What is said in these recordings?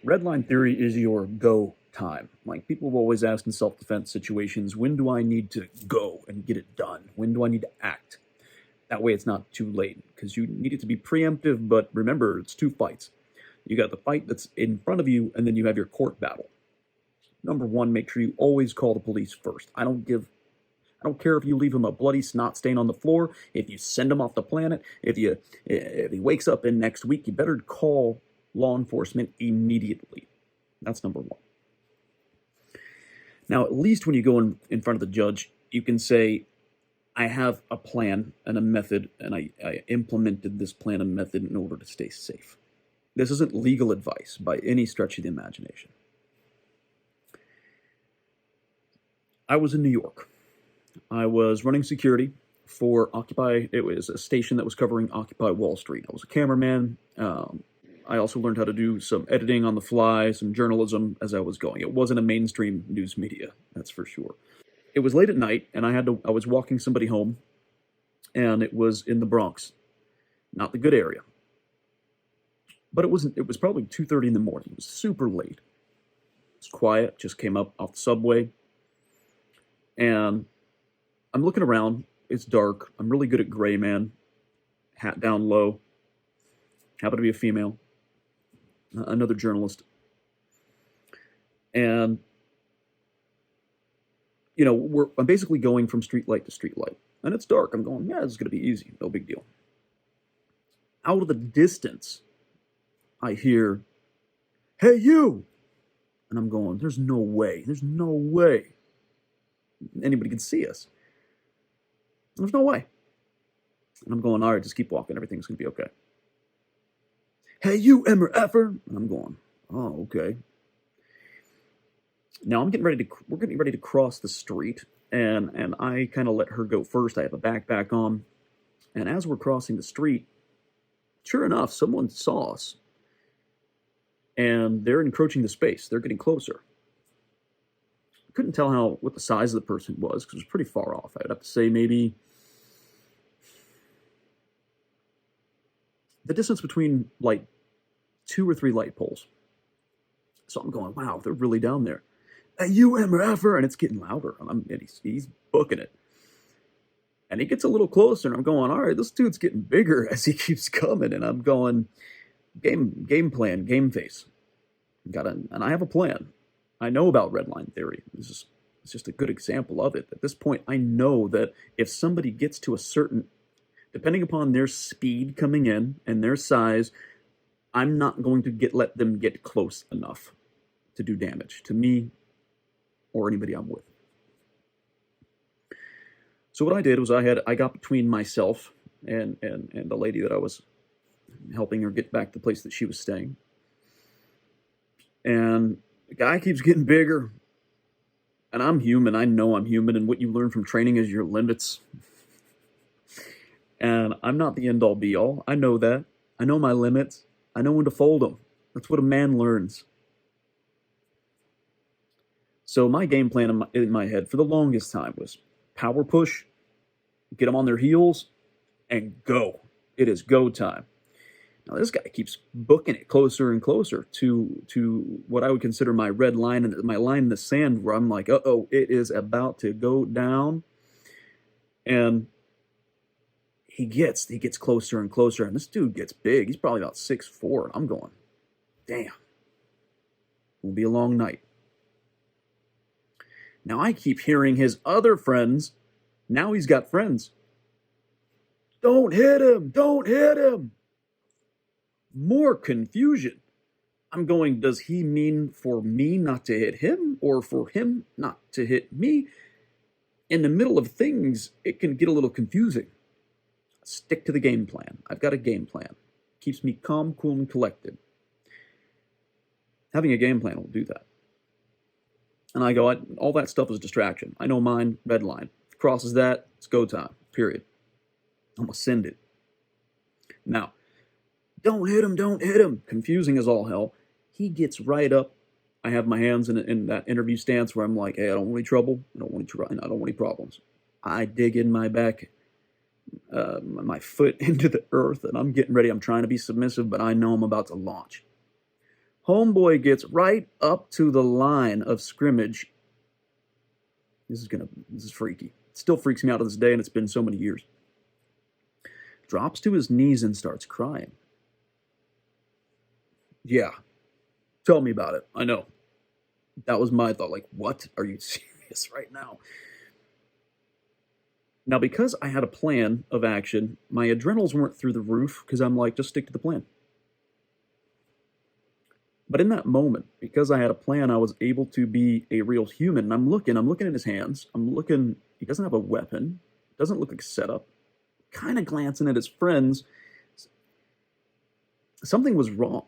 Red line theory is your go time. Like people have always asked in self defense situations, when do I need to go and get it done? When do I need to act? That way it's not too late because you need it to be preemptive, but remember, it's two fights. You got the fight that's in front of you, and then you have your court battle. Number one, make sure you always call the police first. I don't care if you leave him a bloody snot stain on the floor, if you send him off the planet, if he wakes up in next week, you better call law enforcement immediately. That's number one. Now, at least when you go in front of the judge, you can say, I have a plan and a method, and I implemented this plan and method in order to stay safe. This isn't legal advice by any stretch of the imagination. I was in New York. I was running security for Occupy. It was a station that was covering Occupy Wall Street. I was a cameraman. I also learned how to do some editing on the fly, some journalism as I was going. It wasn't a mainstream news media, that's for sure. It was late at night, and I was walking somebody home, and it was in the Bronx, not the good area. But it was probably 2:30 in the morning. It was super late. It was quiet, just came up off the subway. And I'm looking around. It's dark. I'm really good at gray, man. Hat down low. Happen to be a female. Another journalist. And, I'm basically going from street light to street light. And it's dark. I'm going, yeah, this is going to be easy. No big deal. Out of the distance, I hear, hey, you! And I'm going, there's no way. There's no way anybody can see us. There's no way. And I'm going, all right, just keep walking. Everything's going to be okay. Hey, you MFer! And I'm going, oh, okay. Now we're getting ready to cross the street, and I kind of let her go first. I have a backpack on. And as we're crossing the street, sure enough, someone saw us. And they're encroaching the space. They're getting closer. I couldn't tell what the size of the person was because it was pretty far off. I'd have to say maybe the distance between like 2 or 3 light poles. So I'm going, wow, they're really down there. Hey, you MFer! And it's getting louder. And he's booking it. And he gets a little closer, and I'm going, all right, this dude's getting bigger as he keeps coming. And I'm going, game plan, game face. And I have a plan. I know about red line theory. It's just a good example of it. At this point, I know that if somebody gets to a certain, depending upon their speed coming in and their size, I'm not going to let them get close enough to do damage to me or anybody I'm with. So what I did was I got between myself and the lady that I was helping her get back to the place that she was staying. And the guy keeps getting bigger. And I'm human. I know I'm human. And what you learn from training is your limits. And I'm not the end-all be-all. I know that. I know my limits. I know when to fold them. That's what a man learns. So my game plan in my head for the longest time was power push, get them on their heels, and go. It is go time. Now this guy keeps booking it closer and closer to what I would consider my red line and my line in the sand, where I'm like, uh-oh, it is about to go down. And he gets closer and closer, and this dude gets big. He's probably about 6'4". I'm going, damn. Will be a long night. Now I keep hearing his other friends. Now he's got friends. Don't hit him! Don't hit him! More confusion. I'm going, does he mean for me not to hit him, or for him not to hit me? In the middle of things, it can get a little confusing. Stick to the game plan. I've got a game plan. Keeps me calm, cool, and collected. Having a game plan will do that. And I go, all that stuff is distraction. I know mine, red line. If it crosses that, it's go time, period. I'm going to send it. Now, don't hit him, don't hit him. Confusing as all hell. He gets right up. I have my hands in that interview stance where I'm like, hey, I don't want any trouble. I don't want any problems. I dig in my back, my foot into the earth, and I'm getting ready. I'm trying to be submissive, but I know I'm about to launch. Homeboy gets right up to the line of scrimmage. This is freaky. It still freaks me out to this day, and it's been so many years. Drops to his knees and starts crying. Yeah, tell me about it. I know. That was my thought. Like, what? Are you serious right now? Now, because I had a plan of action, my adrenals weren't through the roof because I'm like, just stick to the plan. But in that moment, because I had a plan, I was able to be a real human. And I'm looking at his hands. He doesn't have a weapon. Doesn't look like a setup. Kind of glancing at his friends. Something was wrong.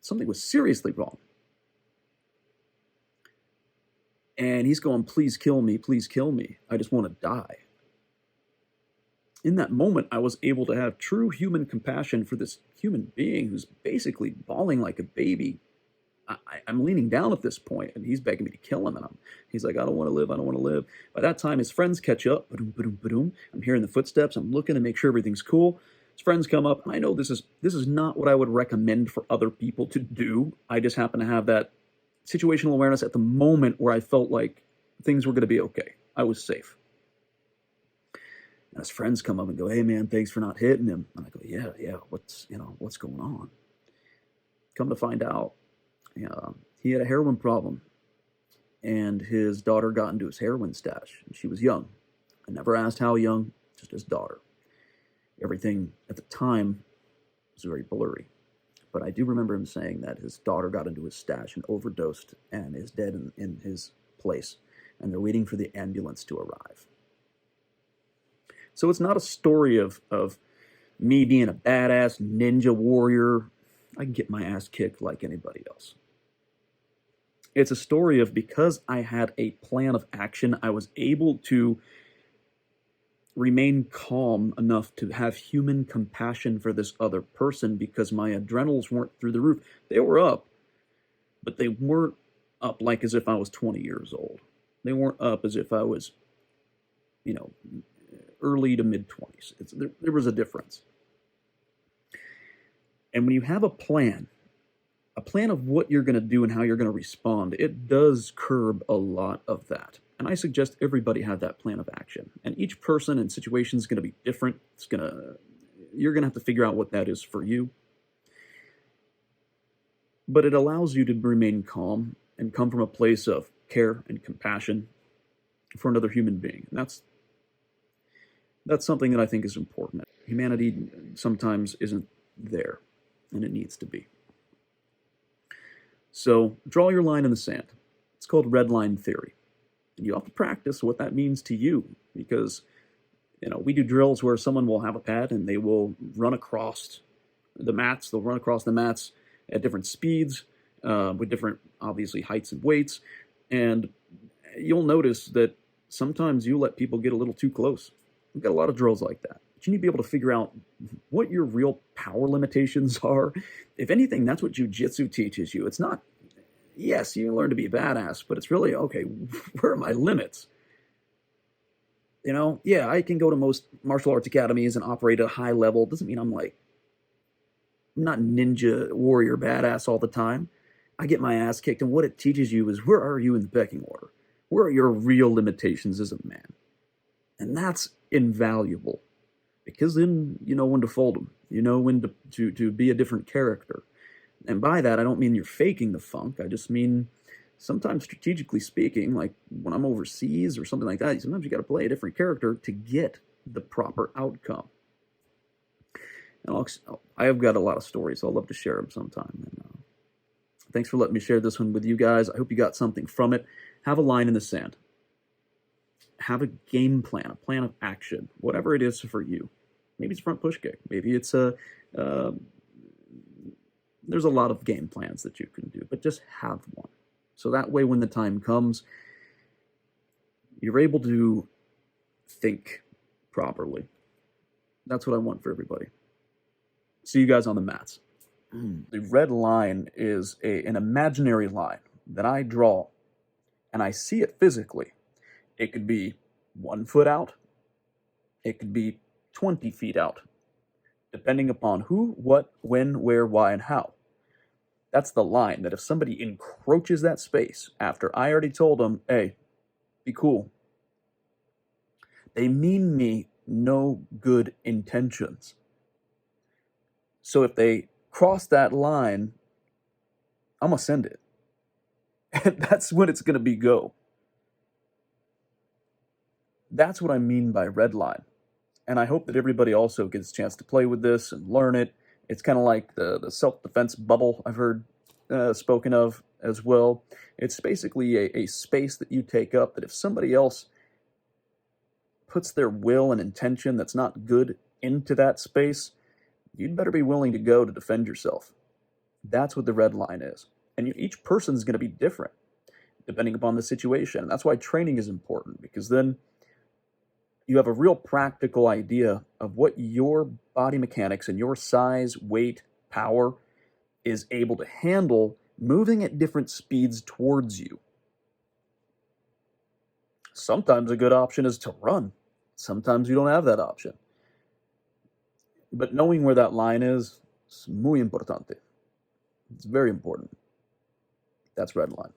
Something was seriously wrong. And he's going, please kill me, please kill me. I just want to die. In that moment, I was able to have true human compassion for this human being who's basically bawling like a baby. I'm leaning down at this point, and he's begging me to kill him, and he's like, I don't want to live, I don't want to live. By that time, his friends catch up. Ba-doom, ba-doom, ba-doom. I'm hearing the footsteps. I'm looking to make sure everything's cool. His friends come up, and I know this is not what I would recommend for other people to do. I just happen to have that situational awareness at the moment where I felt like things were going to be okay. I was safe. And his friends come up and go, hey, man, thanks for not hitting him. And I go, yeah, what's going on? Come to find out, he had a heroin problem, and his daughter got into his heroin stash, and she was young. I never asked how young, just his daughter. Everything at the time was very blurry, but I do remember him saying that his daughter got into his stash and overdosed and is dead in his place, and they're waiting for the ambulance to arrive. So it's not a story of me being a badass ninja warrior. I can get my ass kicked like anybody else. It's a story of, because I had a plan of action, I was able to remain calm enough to have human compassion for this other person because my adrenals weren't through the roof. They were up, but they weren't up like as if I was 20 years old. They weren't up as if I was, early to mid-20s. There was a difference. And when you have a plan of what you're going to do and how you're going to respond, it does curb a lot of that. And I suggest everybody have that plan of action. And each person and situation is going to be different. You're going to have to figure out what that is for you. But it allows you to remain calm and come from a place of care and compassion for another human being. And that's something that I think is important. Humanity sometimes isn't there, and it needs to be. So draw your line in the sand. It's called red line theory. And you have to practice what that means to you, because we do drills where someone will have a pad and they will run across the mats. They'll run across the mats at different speeds, with different, obviously, heights and weights. And you'll notice that sometimes you let people get a little too close. We've got a lot of drills like that. But you need to be able to figure out what your real power limitations are. If anything, that's what jiu-jitsu teaches you. It's not, yes, you learn to be a badass, but it's really, okay, where are my limits? Yeah, I can go to most martial arts academies and operate at a high level. Doesn't mean I'm not ninja warrior badass all the time. I get my ass kicked, and what it teaches you is, where are you in the pecking order? Where are your real limitations as a man? And that's invaluable, because then you know when to fold them. You know when to be a different character. And by that, I don't mean you're faking the funk. I just mean, sometimes strategically speaking, like when I'm overseas or something like that, sometimes you got to play a different character to get the proper outcome. And I have got a lot of stories, so I'd love to share them sometime. And thanks for letting me share this one with you guys. I hope you got something from it. Have a line in the sand. Have a game plan, a plan of action, whatever it is for you. Maybe it's front push kick. Maybe it's there's a lot of game plans that you can do, but just have one. So that way, when the time comes, you're able to think properly. That's what I want for everybody. See you guys on the mats. The red line is an imaginary line that I draw, and I see it physically. It could be 1 foot out. It could be 20 feet out, depending upon who, what, when, where, why, and how. That's the line, that if somebody encroaches that space after I already told them, hey, be cool, they mean me no good intentions. So if they cross that line, I'm going to send it. And that's when it's going to be go. That's what I mean by red line. And I hope that everybody also gets a chance to play with this and learn it. It's kind of like the self-defense bubble I've heard spoken of as well. It's basically a space that you take up that if somebody else puts their will and intention that's not good into that space, you'd better be willing to go to defend yourself. That's what the red line is. And each person's going to be different depending upon the situation. And that's why training is important, because then you have a real practical idea of what your body mechanics and your size, weight, power is able to handle moving at different speeds towards you. Sometimes a good option is to run. Sometimes you don't have that option. But knowing where that line is muy importante. It's very important. That's red line.